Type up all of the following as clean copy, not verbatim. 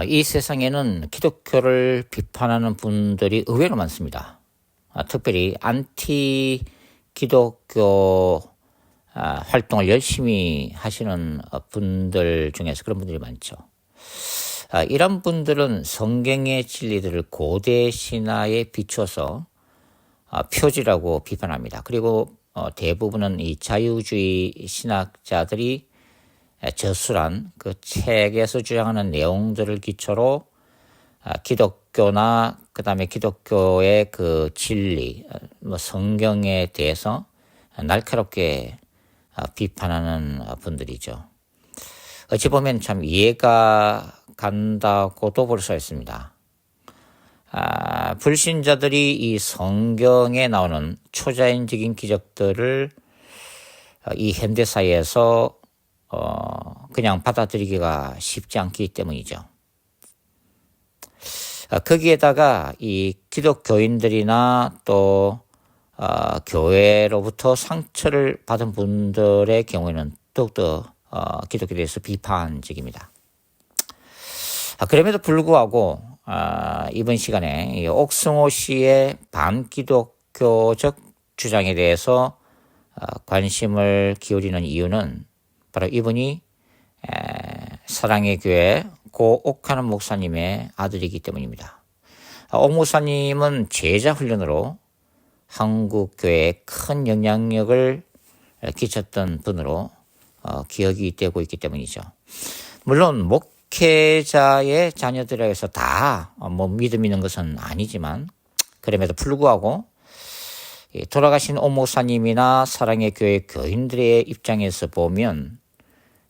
이 세상에는 기독교를 비판하는 분들이 의외로 많습니다. 특별히 안티 기독교 활동을 열심히 하시는 분들 중에서 그런 분들이 많죠. 이런 분들은 성경의 진리들을 고대 신화에 비춰서 표지라고 비판합니다. 그리고 대부분은 이 자유주의 신학자들이 저술한 그 책에서 주장하는 내용들을 기초로 기독교나 그다음에 기독교의 그 진리, 성경에 대해서 날카롭게 비판하는 분들이죠. 어찌 보면 참 이해가 간다고도 볼 수 있습니다. 불신자들이 이 성경에 나오는 초자연적인 기적들을 이 현대사회에서 그냥 받아들이기가 쉽지 않기 때문이죠. 거기에다가 이 기독교인들이나 또 교회로부터 상처를 받은 분들의 경우에는 더욱더 기독교에 대해서 비판적입니다. 그럼에도 불구하고 이번 시간에 이 옥승호 씨의 반기독교적 주장에 대해서 관심을 기울이는 이유는 바로 이분이 사랑의 교회 고 옥하는 목사님의 아들이기 때문입니다. 옥 목사님은 제자 훈련으로 한국 교회에 큰 영향력을 끼쳤던 분으로 기억이 되고 있기 때문이죠. 물론 목회자의 자녀들에게 해서 다 믿음 있는 것은 아니지만 그럼에도 불구하고 돌아가신 옥 목사님이나 사랑의 교회 교인들의 입장에서 보면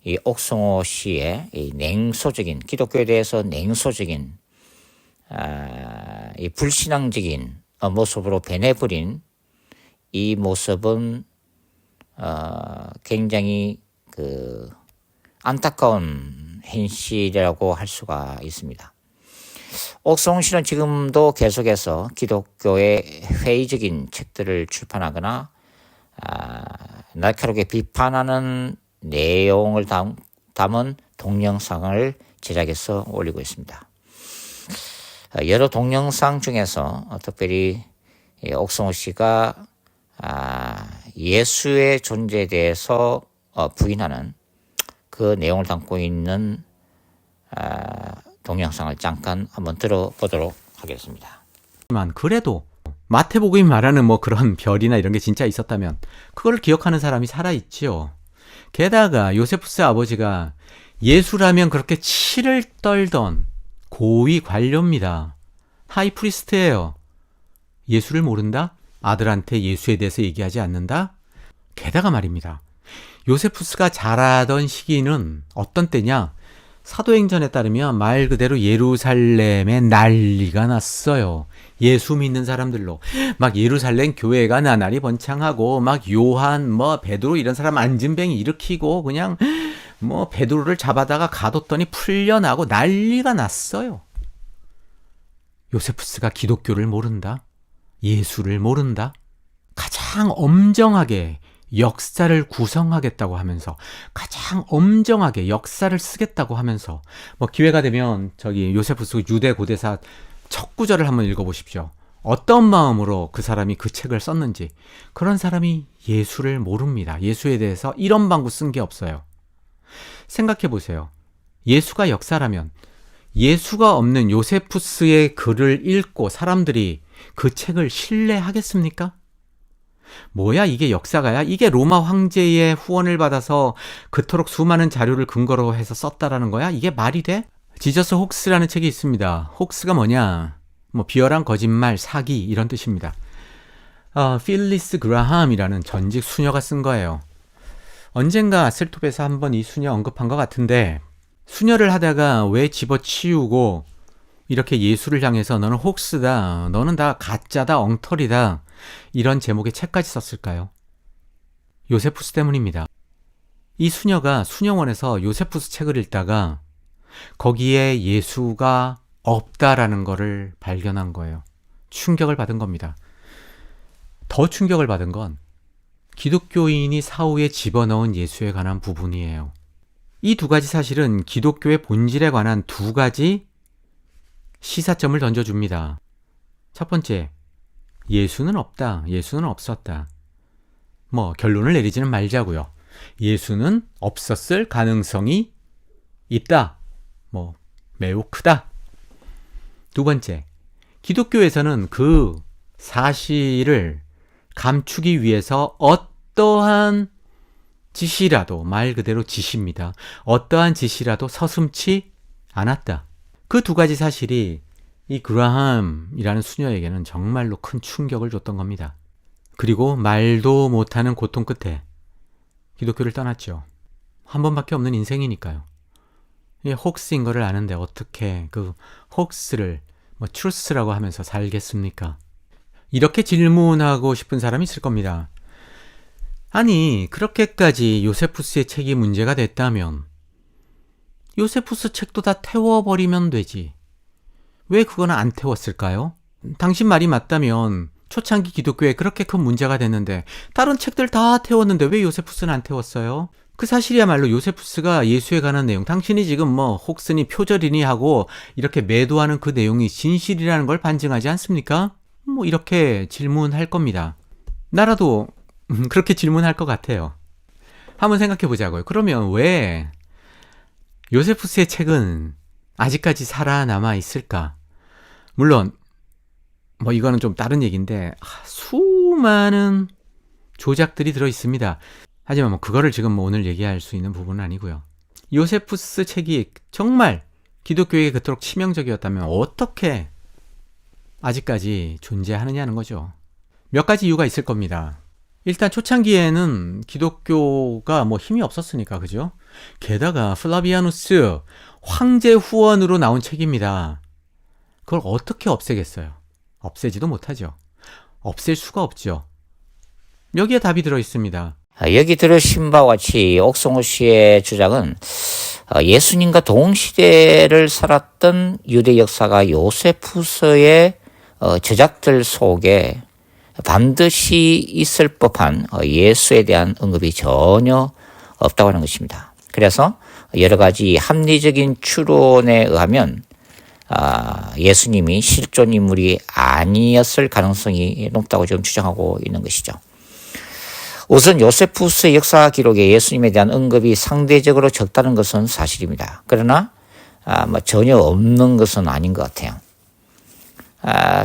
이 옥승호 씨의 이 냉소적인 기독교에 대해서 냉소적인 이 불신앙적인 모습으로 변해버린 이 모습은 굉장히 그 안타까운 현실이라고 할 수가 있습니다. 옥승호 씨는 지금도 계속해서 기독교의 회의적인 책들을 출판하거나 날카롭게 비판하는 내용을 담은 동영상을 제작해서 올리고 있습니다. 여러 동영상 중에서 특별히 옥승호 씨가 예수의 존재에 대해서 부인하는 그 내용을 담고 있는 동영상을 잠깐 한번 들어보도록 하겠습니다. 그래도 마태복음이 말하는 그런 별이나 이런 게 진짜 있었다면 그걸 기억하는 사람이 살아있지요. 게다가 요세푸스 아버지가 예수라면 그렇게 치를 떨던 고위 관료입니다. 하이프리스트예요. 예수를 모른다? 아들한테 예수에 대해서 얘기하지 않는다? 게다가 말입니다. 요세푸스가 자라던 시기는 어떤 때냐? 사도행전에 따르면 말 그대로 예루살렘에 난리가 났어요. 예수 믿는 사람들로 막 예루살렘 교회가 나날이 번창하고 막 요한 베드로 이런 사람 안진뱅이 일으키고 그냥 베드로를 잡아다가 가뒀더니 풀려나고 난리가 났어요. 요세푸스가 기독교를 모른다? 예수를 모른다? 가장 엄정하게 역사를 구성하겠다고 하면서 가장 엄정하게 역사를 쓰겠다고 하면서 기회가 되면 요세푸스 유대 고대사 첫 구절을 한번 읽어보십시오. 어떤 마음으로 그 사람이 그 책을 썼는지. 그런 사람이 예수를 모릅니다. 예수에 대해서 이런 방구 쓴 게 없어요. 생각해 보세요. 예수가 역사라면 예수가 없는 요세푸스의 글을 읽고 사람들이 그 책을 신뢰하겠습니까? 뭐야 이게 역사가야? 이게 로마 황제의 후원을 받아서 그토록 수많은 자료를 근거로 해서 썼다라는 거야? 이게 말이 돼? 지저스 혹스라는 책이 있습니다. 혹스가 뭐냐? 비열한 거짓말, 사기 이런 뜻입니다. 필리스 그라함이라는 전직 수녀가 쓴 거예요. 언젠가 슬톱에서 한번 이 수녀 언급한 것 같은데 수녀를 하다가 왜 집어치우고 이렇게 예수를 향해서 너는 혹스다, 너는 다 가짜다, 엉터리다 이런 제목의 책까지 썼을까요? 요세푸스 때문입니다. 이 수녀가 수녀원에서 요세푸스 책을 읽다가 거기에 예수가 없다라는 것을 발견한 거예요. 충격을 받은 겁니다. 더 충격을 받은 건 기독교인이 사후에 집어넣은 예수에 관한 부분이에요. 이 두 가지 사실은 기독교의 본질에 관한 두 가지 시사점을 던져줍니다. 첫 번째, 예수는 없다. 예수는 없었다. 결론을 내리지는 말자고요. 예수는 없었을 가능성이 있다. 매우 크다. 두 번째, 기독교에서는 그 사실을 감추기 위해서 어떠한 지시라도, 말 그대로 지시입니다. 어떠한 지시라도 서슴지 않았다. 그 두 가지 사실이 이 그라함이라는 수녀에게는 정말로 큰 충격을 줬던 겁니다. 그리고 말도 못하는 고통 끝에 기독교를 떠났죠. 한 번밖에 없는 인생이니까요. 이게 혹스인 거를 아는데 어떻게 그 혹스를 트루스라고 하면서 살겠습니까? 이렇게 질문하고 싶은 사람이 있을 겁니다. 아니, 그렇게까지 요세푸스의 책이 문제가 됐다면 요세푸스 책도 다 태워버리면 되지. 왜 그거는 안 태웠을까요? 당신 말이 맞다면 초창기 기독교에 그렇게 큰 문제가 됐는데 다른 책들 다 태웠는데 왜 요세푸스는 안 태웠어요? 그 사실이야말로 요세푸스가 예수에 관한 내용, 당신이 지금 혹스니 표절이니 하고 이렇게 매도하는 그 내용이 진실이라는 걸 반증하지 않습니까? 이렇게 질문할 겁니다. 나라도 그렇게 질문할 것 같아요. 한번 생각해 보자고요. 그러면 왜 요세푸스의 책은 아직까지 살아남아 있을까? 물론 이거는 좀 다른 얘기인데 수많은 조작들이 들어 있습니다. 하지만 그거를 지금 오늘 얘기할 수 있는 부분은 아니고요. 요세푸스 책이 정말 기독교에게 그토록 치명적이었다면 어떻게 아직까지 존재하느냐는 거죠. 몇 가지 이유가 있을 겁니다. 일단 초창기에는 기독교가 힘이 없었으니까, 그죠? 게다가 플라비아누스 황제 후원으로 나온 책입니다. 그걸 어떻게 없애겠어요? 없애지도 못하죠. 없앨 수가 없죠. 여기에 답이 들어 있습니다. 여기 들으신 바와 같이 옥성호 씨의 주장은 예수님과 동시대를 살았던 유대 역사가 요세푸스의 저작들 속에 반드시 있을 법한 예수에 대한 언급이 전혀 없다고 하는 것입니다. 그래서 여러 가지 합리적인 추론에 의하면 예수님이 실존 인물이 아니었을 가능성이 높다고 지금 주장하고 있는 것이죠. 우선 요세푸스의 역사 기록에 예수님에 대한 언급이 상대적으로 적다는 것은 사실입니다. 그러나 전혀 없는 것은 아닌 것 같아요.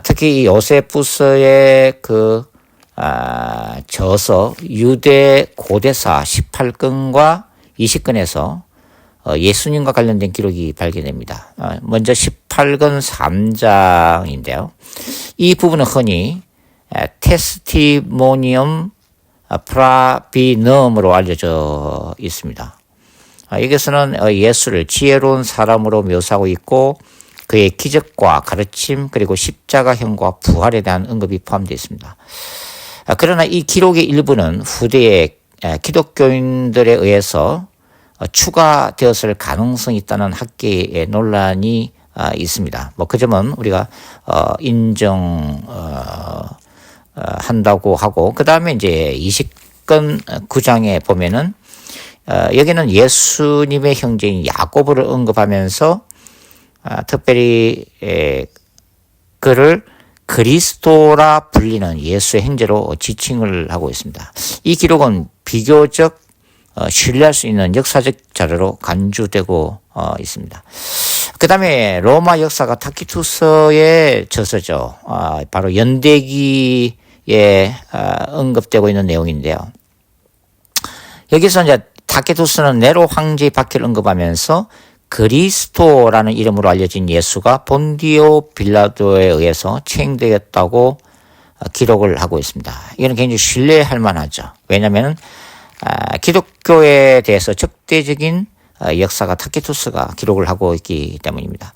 특히 이 요세푸스의 저서 유대 고대사 18권과 20권에서 예수님과 관련된 기록이 발견됩니다. 먼저 18권 3장인데요. 이 부분은 흔히 테스티모니엄 프라비넘으로 알려져 있습니다. 여기서는 예수를 지혜로운 사람으로 묘사하고 있고 그의 기적과 가르침 그리고 십자가형과 부활에 대한 언급이 포함되어 있습니다. 그러나 이 기록의 일부는 후대의 기독교인들에 의해서 추가되었을 가능성이 있다는 학계의 논란이 있습니다. 그 점은 우리가 인정한다고 하고, 그 다음에 이제 20권 9장에 보면은 여기는 예수님의 형제인 야고보를 언급하면서 특별히 그를 그리스도라 불리는 예수의 형제로 지칭을 하고 있습니다. 이 기록은 비교적 신뢰할 수 있는 역사적 자료로 간주되고 있습니다. 그 다음에 로마 역사가 타키투스의 저서죠. 바로 연대기에 언급되고 있는 내용인데요. 여기서 이제 타키투스는 네로 황제의 박해를 언급하면서 그리스도라는 이름으로 알려진 예수가 본디오 빌라도에 의해서 체행되었다고 기록을 하고 있습니다. 이건 굉장히 신뢰할 만하죠. 왜냐하면 기독교에 대해서 적대적인 역사가 타키투스가 기록을 하고 있기 때문입니다.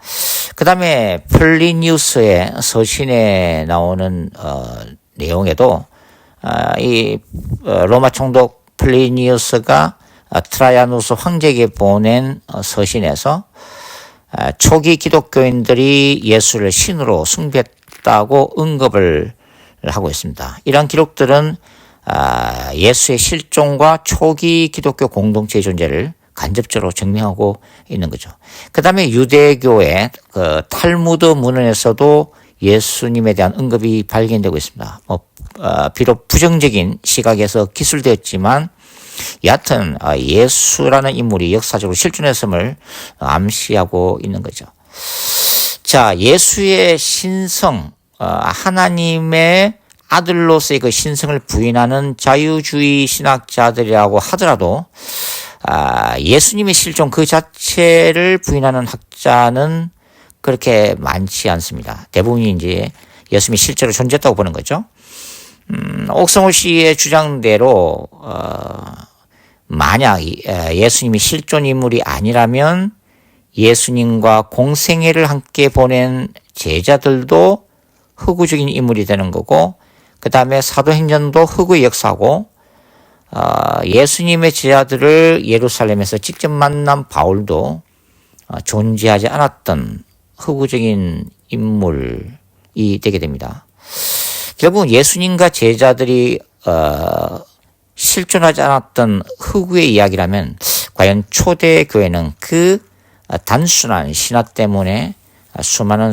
그 다음에 플리니우스의 서신에 나오는 내용에도 이 로마 총독 플리니우스가 트라야누스 황제에게 보낸 서신에서 초기 기독교인들이 예수를 신으로 숭배했다고 언급을 하고 있습니다. 이런 기록들은 예수의 실존과 초기 기독교 공동체의 존재를 간접적으로 증명하고 있는 거죠. 그 다음에 유대교의 그 탈무드 문헌에서도 예수님에 대한 언급이 발견되고 있습니다. 비록 부정적인 시각에서 기술되었지만 여하튼 예수라는 인물이 역사적으로 실존했음을 암시하고 있는 거죠. 자, 예수의 신성, 하나님의 아들로서의 그 신성을 부인하는 자유주의 신학자들이라고 하더라도 예수님의 실존 그 자체를 부인하는 학자는 그렇게 많지 않습니다. 대부분이 이제 예수님이 실제로 존재했다고 보는 거죠. 옥성호 씨의 주장대로 만약 예수님이 실존 인물이 아니라면 예수님과 공생애를 함께 보낸 제자들도 흑우적인 인물이 되는 거고, 그 다음에 사도행전도 흑우의 역사고, 예수님의 제자들을 예루살렘에서 직접 만난 바울도 존재하지 않았던 흑우적인 인물이 되게 됩니다. 결국 예수님과 제자들이 실존하지 않았던 흑우의 이야기라면 과연 초대 교회는 그 단순한 신화 때문에 수많은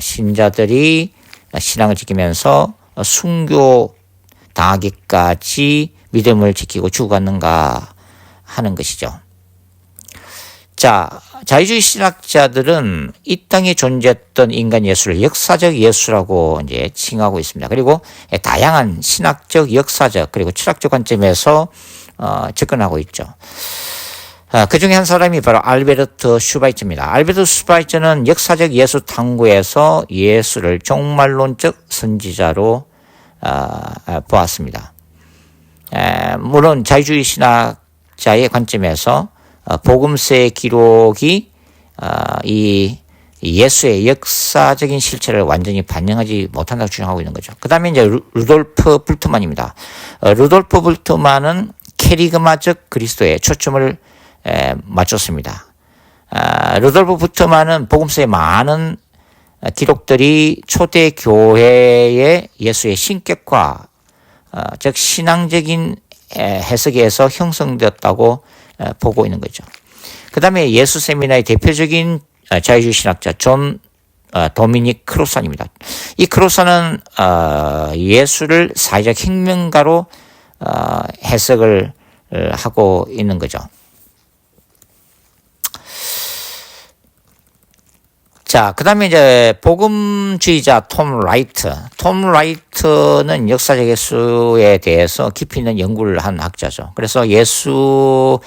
신자들이 신앙을 지키면서 순교 당하기까지 믿음을 지키고 죽어갔는가 하는 것이죠. 자, 자유주의 신학자들은 이 땅에 존재했던 인간 예수를 역사적 예수라고 이제 칭하고 있습니다. 그리고 다양한 신학적, 역사적, 그리고 철학적 관점에서 접근하고 있죠. 그 중에 한 사람이 바로 알베르트 슈바이처입니다. 알베르트 슈바이처는 역사적 예수 탐구에서 예수를 종말론적 선지자로 보았습니다. 물론 자유주의 신학자의 관점에서 복음서의 기록이 이 예수의 역사적인 실체를 완전히 반영하지 못한다고 주장하고 있는 거죠. 그 다음에 이제 루돌프 불트만입니다. 루돌프 불트만은 캐리그마적 그리스도에 초점을 맞췄습니다. 루돌프 불트만은 복음서의 많은 기록들이 초대 교회의 예수의 신격화, 즉 신앙적인 해석에서 형성되었다고 보고 있는 거죠. 그 다음에 예수 세미나의 대표적인 자유주의 신학자 존 도미닉 크로산입니다. 이 크로산은 예수를 사회적 혁명가로 해석을 하고 있는 거죠. 자, 그 다음에 이제 복음주의자 톰 라이트. 톰 라이트는 역사적 예수에 대해서 깊이 있는 연구를 한 학자죠. 그래서 예수님의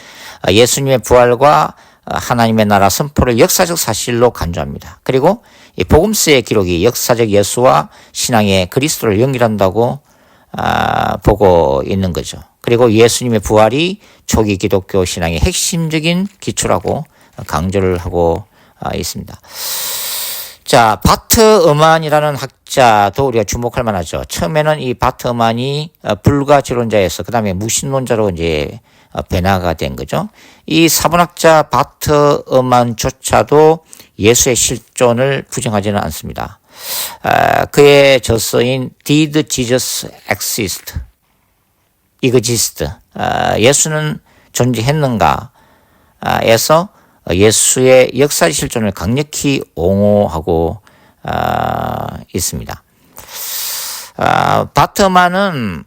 부활과 하나님의 나라 선포를 역사적 사실로 간주합니다. 그리고 이 복음서의 기록이 역사적 예수와 신앙의 그리스도를 연결한다고 보고 있는 거죠. 그리고 예수님의 부활이 초기 기독교 신앙의 핵심적인 기초라고 강조를 하고 있습니다. 자, 바트 어만이라는 학자도 우리가 주목할 만하죠. 처음에는 이 바트 어만이 불가지론자에서 그 다음에 무신론자로 이제 변화가 된 거죠. 이 사분학자 바트 어만조차도 예수의 실존을 부정하지는 않습니다. 그의 저서인 Did Jesus Exist? 예수는 존재했는가? 에서 예수의 역사의 실존을 강력히 옹호하고 있습니다. 바트만은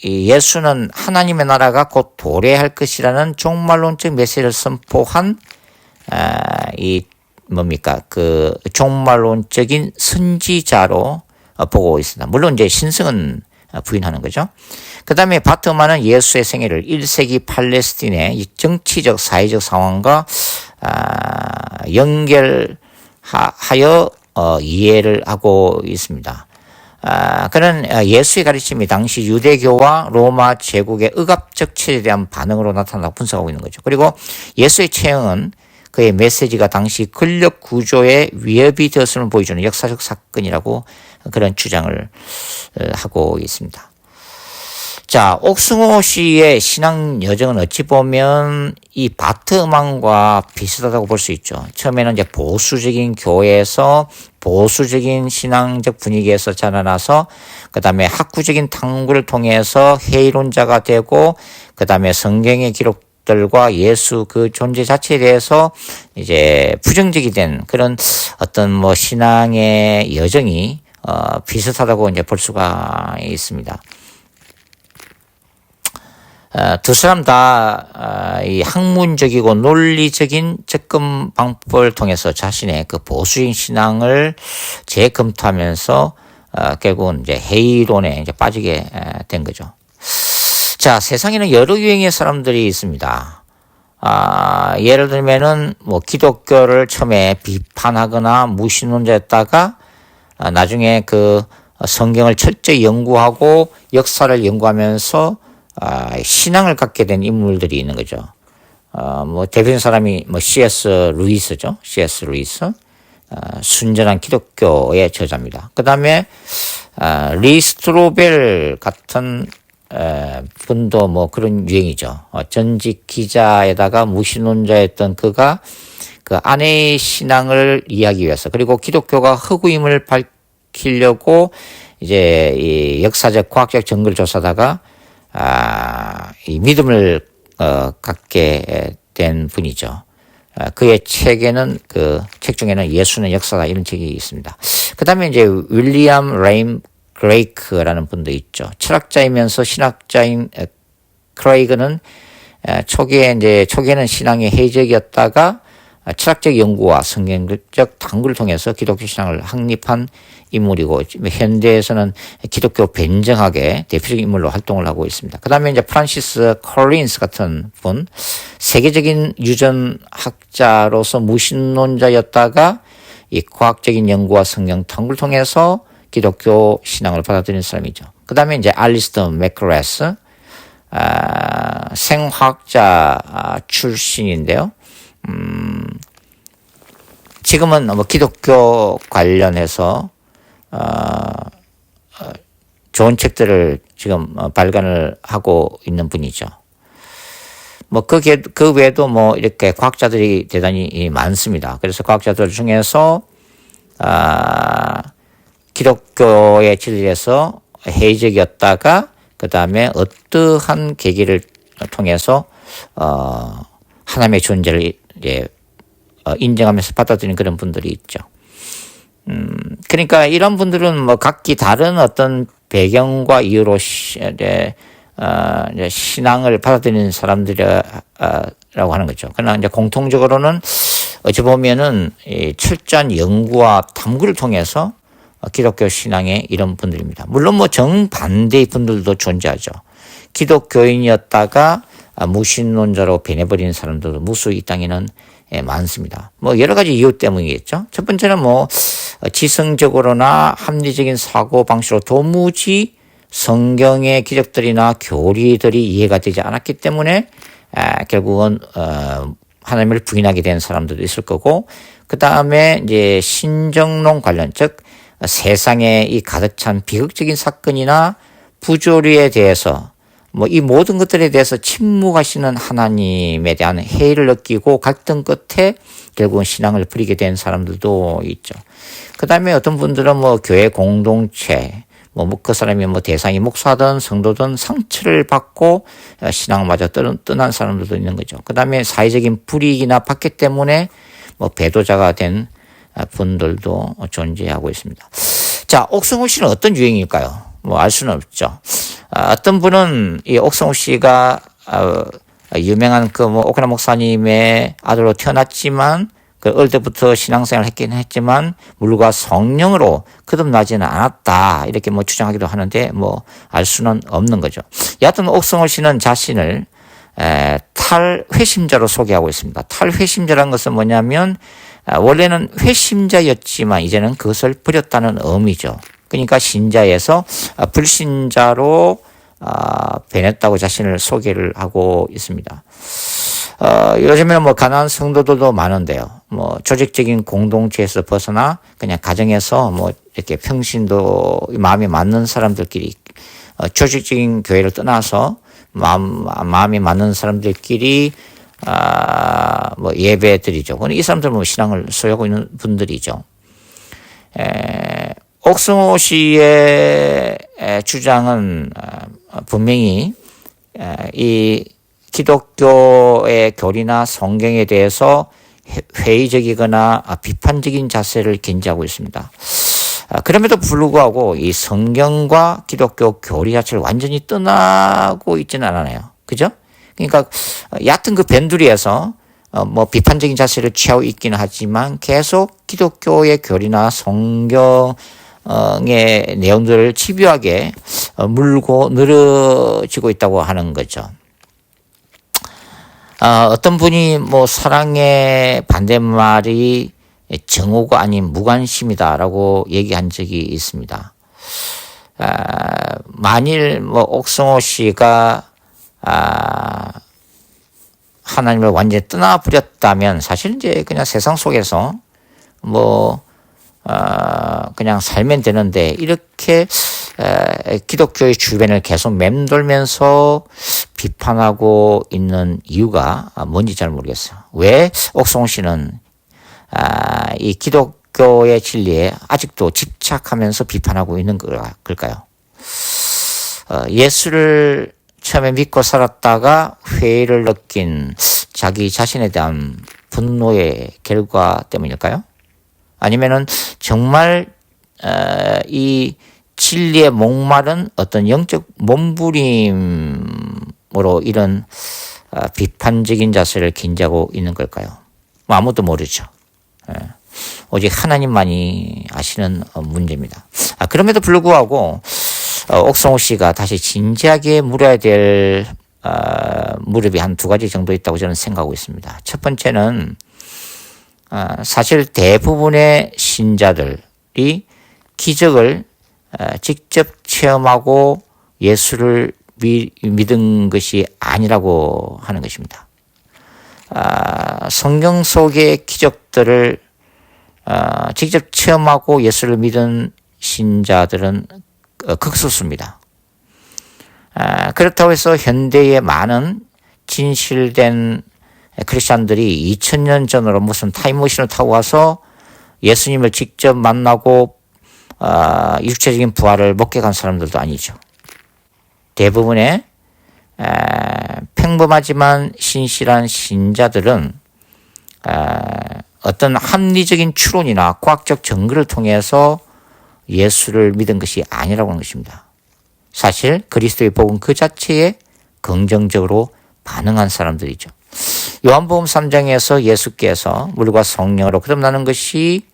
예수는 하나님의 나라가 곧 도래할 것이라는 종말론적 메시지를 선포한 그 종말론적인 선지자로 보고 있습니다. 물론 이제 신성은 부인하는 거죠. 그 다음에 바트만은 예수의 생애를 1세기 팔레스틴의 정치적 사회적 상황과 연결하여 이해를 하고 있습니다. 그는 예수의 가르침이 당시 유대교와 로마 제국의 억압적 체제에 대한 반응으로 나타난다고 분석하고 있는 거죠. 그리고 예수의 체형은 그의 메시지가 당시 권력 구조에 위협이 되었음을 보여주는 역사적 사건이라고 그런 주장을 하고 있습니다. 자, 옥승호 씨의 신앙 여정은 어찌 보면 이 바트 음악과 비슷하다고 볼 수 있죠. 처음에는 이제 보수적인 교회에서 보수적인 신앙적 분위기에서 자라나서 그 다음에 학구적인 탐구를 통해서 회의론자가 되고 그 다음에 성경의 기록 것들과 예수 그 존재 자체에 대해서 이제 부정적이 된 그런 어떤 뭐 신앙의 여정이 비슷하다고 이제 볼 수가 있습니다. 두 사람 다 이 학문적이고 논리적인 접근 방법을 통해서 자신의 그 보수적인 신앙을 재검토하면서 결국은 이제 해이론에 이제 빠지게 된 거죠. 자, 세상에는 여러 유형의 사람들이 있습니다. 예를 들면은 뭐 기독교를 처음에 비판하거나 무신론자였다가 나중에 그 성경을 철저히 연구하고 역사를 연구하면서 신앙을 갖게 된 인물들이 있는 거죠. 뭐 대표적인 사람이 뭐 C.S. 루이스죠. C.S. 루이스. 순전한 기독교의 저자입니다. 그 다음에 리 스트로벨 같은 분도 뭐 그런 유행이죠. 전직 기자에다가 무신론자였던 그가 그 아내의 신앙을 이해하기 위해서 그리고 기독교가 흑우임을 밝히려고 이제 이 역사적 과학적 증거를 조사하다가 이 믿음을 갖게 된 분이죠. 그의 책에는 그 책 중에는 예수는 역사다 이런 책이 있습니다. 그 다음에 이제 윌리엄 레임 크레이크라는 분도 있죠. 철학자이면서 신학자인 크레이그는 초기에는 신앙이 해적이었다가 철학적 연구와 성경적 탐구를 통해서 기독교 신앙을 확립한 인물이고 현대에서는 기독교 변증학의 대표적인 인물로 활동을 하고 있습니다. 그 다음에 이제 프란시스 콜린스 같은 분, 세계적인 유전학자로서 무신론자였다가 이 과학적인 연구와 성경 탐구를 통해서 기독교 신앙을 받아들이는 사람이죠. 그 다음에 이제 알리스터 맥그레스, 생화학자 출신인데요. 지금은 뭐 기독교 관련해서 좋은 책들을 지금 발간을 하고 있는 분이죠. 뭐 그 외에도 뭐 이렇게 과학자들이 대단히 많습니다. 그래서 과학자들 중에서 기독교의 진리에서 해이적이었다가 그 다음에 어떠한 계기를 통해서 하나님의 존재를 이제 인정하면서 받아들이는 그런 분들이 있죠. 그러니까 이런 분들은 뭐 각기 다른 어떤 배경과 이유로 신앙을 받아들이는 사람들이라고 하는 거죠. 그러나 이제 공통적으로는 어찌 보면은 이 철저한 연구와 탐구를 통해서 기독교 신앙의 이런 분들입니다. 물론 뭐 정반대의 분들도 존재하죠. 기독교인이었다가 무신론자로 변해버리는 사람들도 무수 이 땅에는 많습니다. 뭐 여러 가지 이유 때문이겠죠. 첫 번째는 뭐 지성적으로나 합리적인 사고 방식으로 도무지 성경의 기적들이나 교리들이 이해가 되지 않았기 때문에 결국은 하나님을 부인하게 된 사람들도 있을 거고, 그 다음에 이제 신정론 관련, 즉 세상에 이 가득 찬 비극적인 사건이나 부조리에 대해서 뭐 이 모든 것들에 대해서 침묵하시는 하나님에 대한 해이를 느끼고 갈등 끝에 결국은 신앙을 버리게 된 사람들도 있죠. 그 다음에 어떤 분들은 뭐 교회 공동체, 뭐 그 사람이 뭐 대상이 목사든 성도든 상처를 받고 신앙마저 떠난 사람들도 있는 거죠. 그 다음에 사회적인 불이익이나 박해 때문에 뭐 배도자가 된 분들도 존재하고 있습니다. 자, 옥성호 씨는 어떤 유행일까요? 뭐 알 수는 없죠. 어떤 분은 이 옥성호 씨가 유명한 그 뭐 오크라 목사님의 아들로 태어났지만 그 어릴 때부터 신앙생활을 했긴 했지만 물과 성령으로 거듭나지는 않았다 이렇게 뭐 주장하기도 하는데 뭐 알 수는 없는 거죠. 여하튼 옥성호 씨는 자신을 탈회심자로 소개하고 있습니다. 탈회심자라는 것은 뭐냐면 원래는 회심자였지만 이제는 그것을 버렸다는 의미죠. 그러니까 신자에서 불신자로 변했다고 자신을 소개를 하고 있습니다. 요즘에는 뭐 가난한 성도들도 많은데요. 뭐 조직적인 공동체에서 벗어나 그냥 가정에서 뭐 이렇게 평신도 마음에 맞는 사람들끼리 조직적인 교회를 떠나서 마음이 맞는 사람들끼리 뭐 예배 드리죠. 이 사람들은 뭐 신앙을 소유하고 있는 분들이죠. 옥성호 씨의 주장은 분명히 이 기독교의 교리나 성경에 대해서 회의적이거나 비판적인 자세를 견지하고 있습니다. 그럼에도 불구하고 이 성경과 기독교 교리 자체를 완전히 떠나고 있지는 않아요. 그죠? 그러니까 얕은 그 변두리에서 뭐 비판적인 자세를 취하고 있기는 하지만 계속 기독교의 교리나 성경의 내용들을 집요하게 물고 늘어지고 있다고 하는 거죠. 어떤 분이 뭐 사랑의 반대말이 정오가 아닌 무관심이다라고 얘기한 적이 있습니다. 만일 뭐 옥성호 씨가 하나님을 완전히 떠나버렸다면 사실 이제 그냥 세상 속에서 뭐 그냥 살면 되는데 이렇게 기독교의 주변을 계속 맴돌면서 비판하고 있는 이유가 뭔지 잘 모르겠어요. 왜 옥성호 씨는 이 기독교의 진리에 아직도 집착하면서 비판하고 있는 걸까요? 예수를 처음에 믿고 살았다가 회의를 느낀 자기 자신에 대한 분노의 결과 때문일까요? 아니면은 정말 이 진리에 목마른 어떤 영적 몸부림으로 이런 비판적인 자세를 견지하고 있는 걸까요? 뭐 아무도 모르죠. 오직 하나님만이 아시는 문제입니다. 그럼에도 불구하고 옥성호 씨가 다시 진지하게 물어야 될 무릎이 한 두 가지 정도 있다고 저는 생각하고 있습니다. 첫 번째는 사실 대부분의 신자들이 기적을 직접 체험하고 예수를 믿은 것이 아니라고 하는 것입니다. 성경 속의 기적들을 직접 체험하고 예수를 믿은 신자들은 극소수입니다. 그렇다고 해서 현대의 많은 진실된 크리스찬들이 2000년 전으로 무슨 타임머신을 타고 와서 예수님을 직접 만나고 육체적인 부활을 목격한 사람들도 아니죠. 대부분의 평범하지만 신실한 신자들은 어떤 합리적인 추론이나 과학적 증거를 통해서 예수를 믿은 것이 아니라고 하는 것입니다. 사실 그리스도의 복음 그 자체에 긍정적으로 반응한 사람들이죠. 요한복음 3장에서 예수께서 물과 성령으로 거듭나는 것이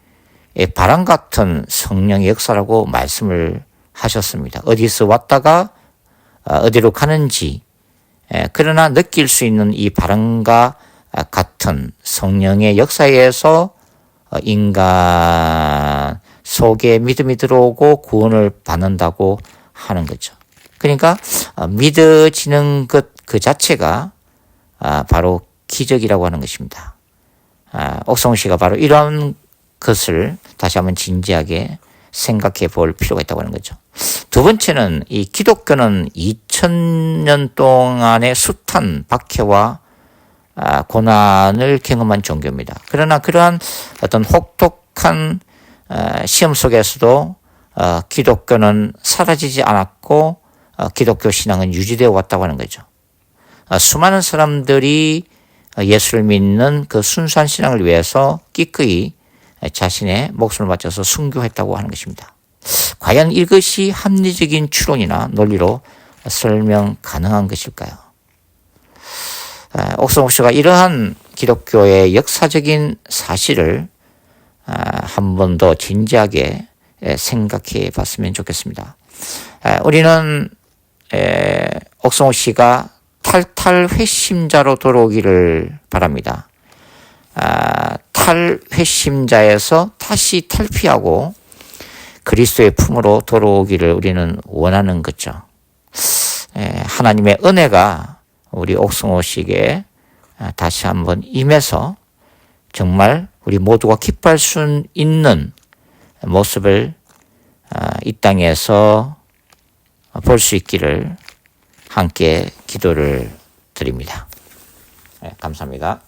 바람 같은 성령의 역사라고 말씀을 하셨습니다. 어디서 왔다가 어디로 가는지 그러나 느낄 수 있는 이 바람과 같은 성령의 역사에 의해서 인간 속에 믿음이 들어오고 구원을 받는다고 하는 거죠. 그러니까 믿어지는 것 그 자체가 바로 기적이라고 하는 것입니다. 옥성호 씨가 바로 이런 것을 다시 한번 진지하게 생각해 볼 필요가 있다고 하는 거죠. 두 번째는 이 기독교는 2000년 동안의 숱한 박해와 고난을 경험한 종교입니다. 그러나 그러한 어떤 혹독한 시험 속에서도 기독교는 사라지지 않았고 기독교 신앙은 유지되어 왔다고 하는 거죠. 수많은 사람들이 예수를 믿는 그 순수한 신앙을 위해서 기꺼이 자신의 목숨을 바쳐서 순교했다고 하는 것입니다. 과연 이것이 합리적인 추론이나 논리로 설명 가능한 것일까요? 옥성호 씨가 이러한 기독교의 역사적인 사실을 한 번 더 진지하게 생각해 봤으면 좋겠습니다. 우리는 옥성호 씨가 탈회심자로 돌아오기를 바랍니다. 탈회심자에서 다시 탈피하고 그리스도의 품으로 돌아오기를 우리는 원하는 거죠. 하나님의 은혜가 우리 옥성호 씨에게 다시 한번 임해서 정말 우리 모두가 기뻐할 수 있는 모습을 이 땅에서 볼 수 있기를 함께 기도를 드립니다. 감사합니다.